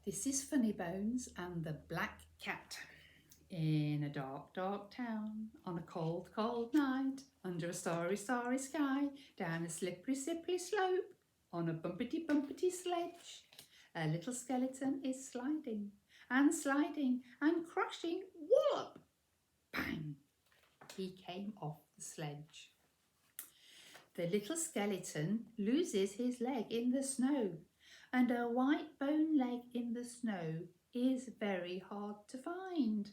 This is Funny Bones and the Black Cat. In a dark, dark town, on a cold, cold night, under a starry, starry sky, down a slippery, slippery slope, on a bumpety, bumpety sledge, a little skeleton is sliding and crashing, wallop, bang! He came off the sledge. The little skeleton loses his leg in the snow, and a white bone leg in the snow is very hard to find.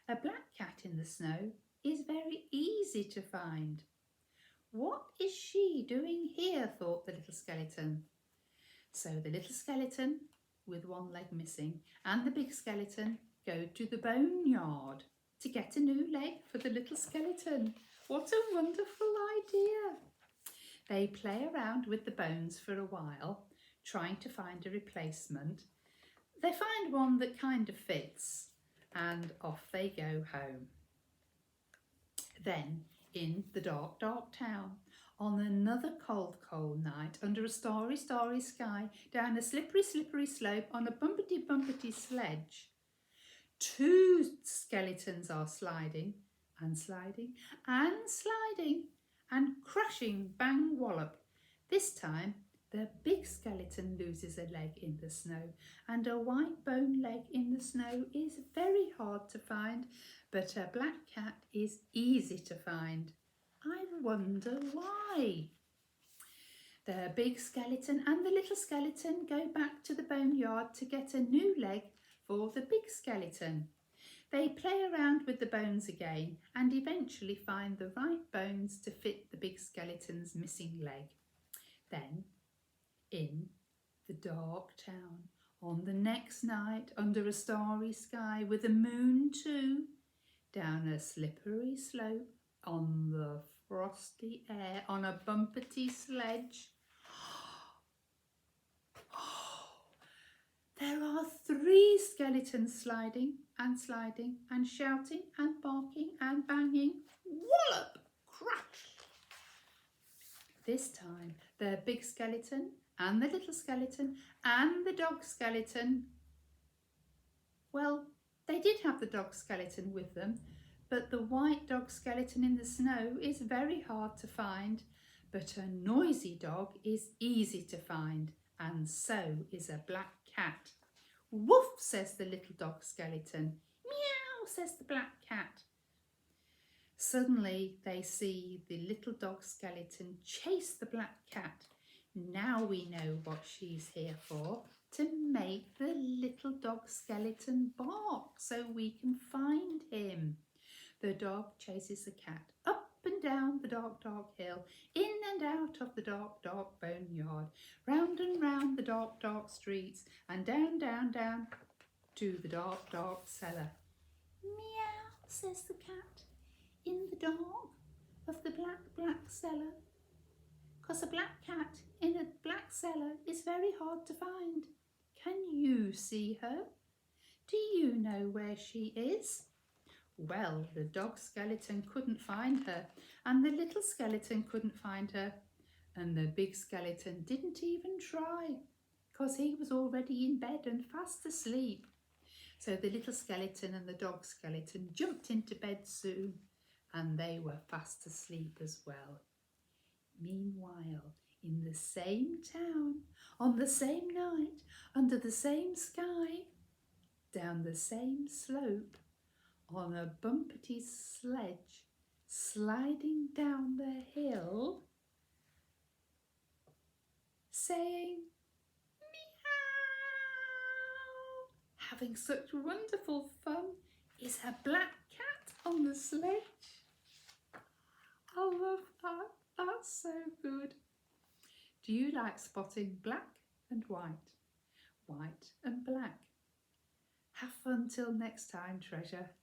A black cat in the snow is very easy to find. What is she doing here? Thought the little skeleton. So the little skeleton, with one leg missing, and the big skeleton go to the boneyard to get a new leg for the little skeleton. What a wonderful idea! They play around with the bones for a while, trying to find a replacement. They find one that kind of fits, and off they go home. Then, in the dark, dark town, on another cold, cold night, under a starry, starry sky, down a slippery, slippery slope, on a bumpety, bumpety sledge, two skeletons are sliding and sliding and sliding and crashing, bang, wallop. This time, the big skeleton loses a leg in the snow, and a white bone leg in the snow is very hard to find, but a black cat is easy to find. I wonder why. The big skeleton and the little skeleton go back to the boneyard to get a new leg for the big skeleton. They play around with the bones again and eventually find the right bones to fit the big skeleton's missing leg. Then, in the dark town, on the next night, under a starry sky, with a moon too, down a slippery slope, on the frosty air, on a bumpety sledge, there are three skeletons sliding and shouting and barking and banging. Wallop! Crash! This time the big skeleton and the little skeleton and the dog skeleton, well, they did have the dog skeleton with them, but the white dog skeleton in the snow is very hard to find, but a noisy dog is easy to find, and so is a black cat. Woof, says the little dog skeleton. Meow, says the black cat. Suddenly they see the little dog skeleton chase the black cat. Now we know what she's here for, to make the little dog skeleton bark so we can find him. The dog chases the cat up and down the dark, dark hill, in and out of the dark, dark boneyard, round and round the dark, dark streets, and down, down, down to the dark, dark cellar. Meow, says the cat, in the dark of the black, black cellar. 'Cause a black cat in a black cellar is very hard to find. Can you see her? Do you know where she is? Well, the dog skeleton couldn't find her, and the little skeleton couldn't find her, and the big skeleton didn't even try, 'cause he was already in bed and fast asleep. So the little skeleton and the dog skeleton jumped into bed soon, and they were fast asleep as well. Meanwhile, in the same town, on the same night, under the same sky, down the same slope, on a bumpety sledge, sliding down the hill, saying meow, having such wonderful fun, is a black cat on the sledge. I love that. That's so good. Do you like spotting black and white, white and black? Have fun till next time, treasure.